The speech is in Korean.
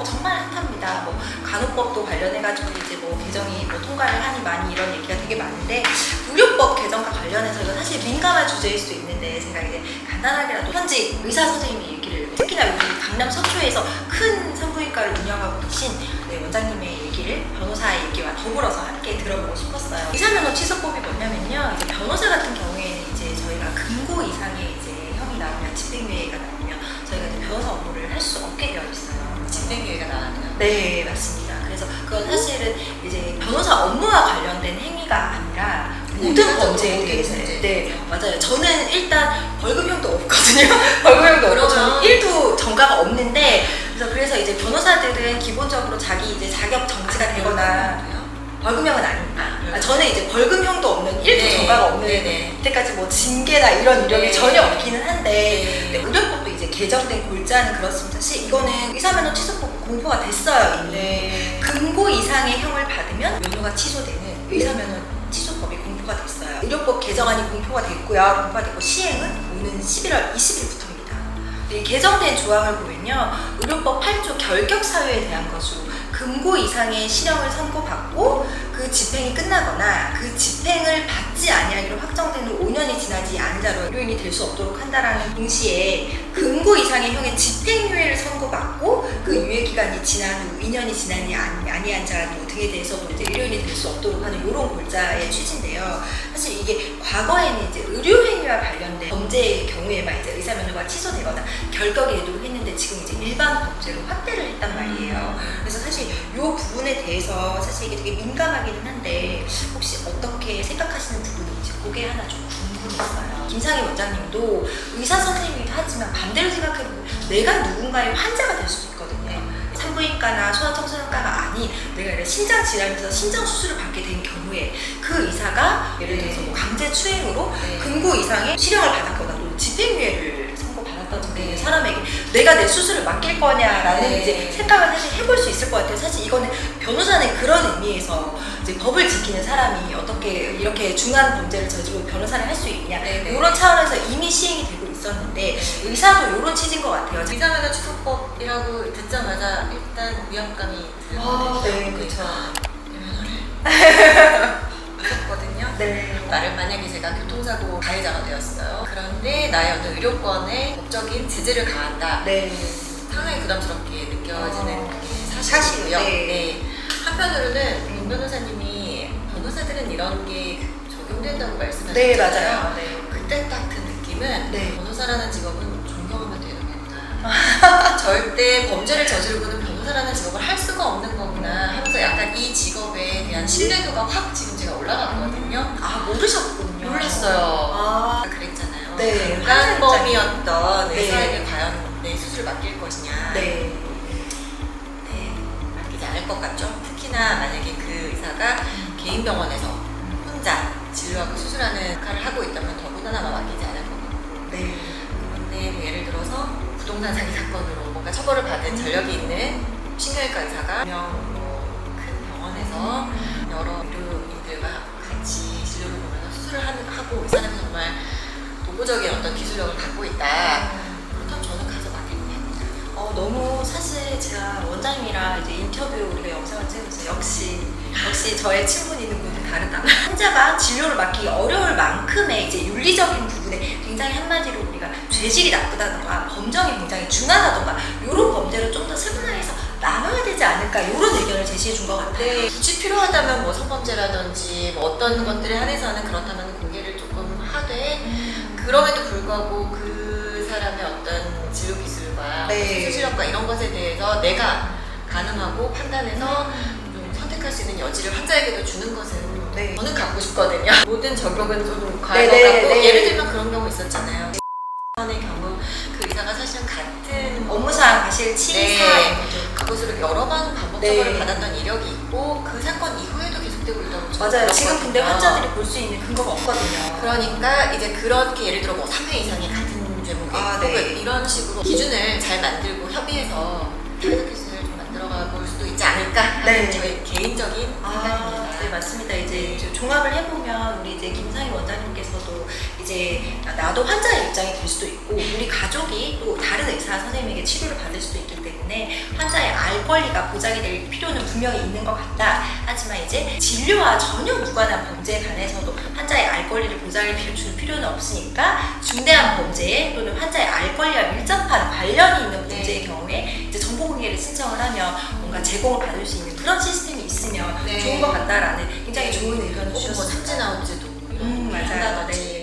정말 핫합니다. 뭐 간호법도 관련해가지고 이제 뭐 개정이 뭐 통과를 하니 많이 이런 얘기가 되게 많은데, 의료법 개정과 관련해서 이건 사실 민감한 주제일 수 있는데, 제가 이제 간단하게라도 현직 의사 선생님의 얘기를, 특히나 여기 강남 서초에서 큰 산부인과를 운영하고 계신 원장님의 얘기를 변호사의 얘기와 더불어서 함께 들어보고 싶었어요. 의사면허 취소법이 뭐냐면요, 이제 변호사 같은 경우에는 이제 저희가 금고 이상의 이제 형이 나오면, 집행유예가 나오면 저희가 이제 변호사 업무를 할 수 없게 되어 있어요. 집행유예가 나왔나요? 네, 맞습니다. 그래서 그건 사실은 이제 변호사 업무와 관련된 행위가 아니라 모든 범죄에 대해서. 네, 맞아요. 저는 일단 벌금형도 없거든요. 벌금형도 없고 저는 1도 전과가 없는데, 그래서 이제 변호사들은 기본적으로 자기 이제 자격 정지가 되거나, 벌금형은 아닙니다. 저는 이제 벌금형도 없는 1도 전과가 없는, 이때까지 뭐 징계나 이런 이력이 전혀 없기는 한데, 의료법도 이제 개정된 골자는 그렇습니다. 사실 이거는 의사면허 취소법 공포가 됐어요, 이미. 금고 이상의 형을 받으면 면허가 취소되는 의사면허 취소법이 공포가 됐어요. 의료법 개정안이 공포가 됐고요. 공포가 됐고 시행은 오는 11월 20일부터입니다. 이 개정된 조항을 보면요, 의료법 8조 결격 사유에 대한 것으로 금고 이상의 실형을 선고받고 그 집행이 끝나거나 그 집행을 받지 아니하기로 확정된 후 5년이 지나지 않은 자로 의료인이 될 수 없도록 한다라는 동시에, 금고 이상의 형의 집행유예를 선고받고 그 유예기간이 지난 후 2년이 지나지 아니한 자 등에 대해서도 이제 의료인이 될 수 없도록 하는 이런 골자의 취지인데요. 사실 이게 과거에는 이제 의료행위와 관련된 범죄의 경우에만 이제 의사면허가 취소되거나 결격이 되도록 했는데, 지금 이제 일반 범죄로 확대를 했단 말이에요. 그래서 사실 이 부분에 대해서 사실 이게 되게 민감하기는 한데, 혹시 어떻게 생각하시는 부분인지 그게 하나 좀 궁금했어요. 김상희 원장님도 의사 선생님이기도 하지만 반대로 생각해보면 내가 누군가의 환자가 될 수도 있거든요. 산부인과나 소아청소년과가 아닌 내가 이런 신장 질환에서 신장 수술을 받게 된 경우에 그 의사가 예를 들어서 뭐 강제 추행으로 금고 이상의 실형을 받았거나 또 집행유예를 선고받았던 사람에게 내가 내 수술을 맡길 거냐라는 이제 생각을 사실 해볼 수 있을 것 같아요. 사실 이거는 변호사는 그런 의미에서 이제 법을 지키는 사람이 어떻게 이렇게 중한 범죄를 저지르고 변호사를 할 수 있냐, 이런 차원에서 이미 시행이 되고 있었는데, 의사도 이런 취지인 것 같아요. 의사면허 취소법이라고 듣자마자 일단 위압감이 들었는데, 네, 그렇죠. 면허를 받았거든요. 네. 나를 만약에 제가 교통사고 가해자가 되었어요. 그런데 나의 어떤 의료권에 법적인 제재를 가한다. 상당히 부담스럽게 느껴지는 게 사실이고요. 한편으로는 문 변호사님이 변호사들은 이런 게 적용된다고 말씀하셨잖아요. 네, 맞아요. 그때 딱 든 느낌은 변호사라는 직업은 존경하면 되는 거구나. 절대 범죄를 저지르고는 변호사라는 직업을 할 수가 없는 거구나 하면서 약간 이 직업에 대한 신뢰도가 확 지금 제가 올라갔거든요. 아, 모르셨군요. 몰랐어요. 그랬잖아요. 네. 강간범이었던 의사에게 과연 내 수술을 맡길 것이냐. 맡기지 않을 것 같죠. 특히나 만약에 그 의사가 개인 병원에서 혼자 진료하고 수술하는 역할을 하고 있다면 더군다나 맡기지 않을 것 같고. 그런데 뭐 예를 들어서 부동산 사기 사건으로 뭔가 처벌을 받은 전력이 있는 신경외과 의사가 큰 병원에서 여러 의료인들과 같이 진료를 보면서 수술을 하고 이 사람이 정말 노고적인 어떤 기술력을 갖고 있다. 그렇다면 저는 가서 맡깁니다. 너무 사실 제가 원장님이랑 이제 인터뷰 우리가 영상을 찍으면서 역시 저의 친분이 있는 분은 다르다. 환자가 진료를 맡기기 어려울 만큼의 이제 윤리적인 부분에 굉장히 한마디로 우리가 죄질이 나쁘다던가 범정이 굉장히 중하다던가 이런 범죄를 좀 더 세분화해서 나눠야 되지 않을까, 이런 의견을 제시해 준 것 같아요. 굳이 필요하다면 뭐 성범죄라든지 뭐 어떤 것들에 한해서는 그렇다면 공개를 조금 하되, 그럼에도 불구하고 그 사람의 어떤 진료 기술과 수술 실력과 이런 것에 대해서 내가 가늠하고 판단해서 좀 선택할 수 있는 여지를 환자에게도 주는 것은 저는 갖고 싶거든요. 모든 적용은 좀 과한 것 같고, 예를 들면 그런 경우 있었잖아요. 의 경우 그 의사가 사실은 같은 업무상 과실 치사인 거죠. 그것으로 여러 번 반복 처벌을 받았던 이력이 있고 그 사건 이후에도 계속되고 있다고 저는 맞아요. 지금 들었거든요. 근데 환자들이 볼 수 있는 근거가 없거든요. 그러니까 이제 그렇게 예를 들어 뭐 3회 이상의 같은 제목에 혹은 이런 식으로 기준을 잘 만들고 협의해서 타이어 기준을 좀 만들어가 볼 수도 있지 않을까 하는 저의 개인적인 생각입니다. 네, 맞습니다. 이제 종합을 해보면 우리 이제 김상희 원장님께서도 이제 나도 환자의 입장이 될 수도 있고 우리 가족이 또 다른 의사 선생님에게 치료를 받을 수도 있기 때문에 환자의 알 권리가 보장이 될 필요는 분명히 있는 것 같다. 하지만 이제 진료와 전혀 무관한 범죄에 관해서도 환자의 알 권리를 보장해 줄 필요는 없으니까 중대한 범죄 또는 환자의 알 권리와 밀접한 관련이 있는 문제의 경우에 이제 정보 공개를 신청을 하면 뭔가 제공을 받을 수 있는 그런 시스템이 있으면 좋은 것 같다라는 굉장히 좋은 의견을 뭐 주셨습니다. 삼진 아웃제도 맞아요. 네.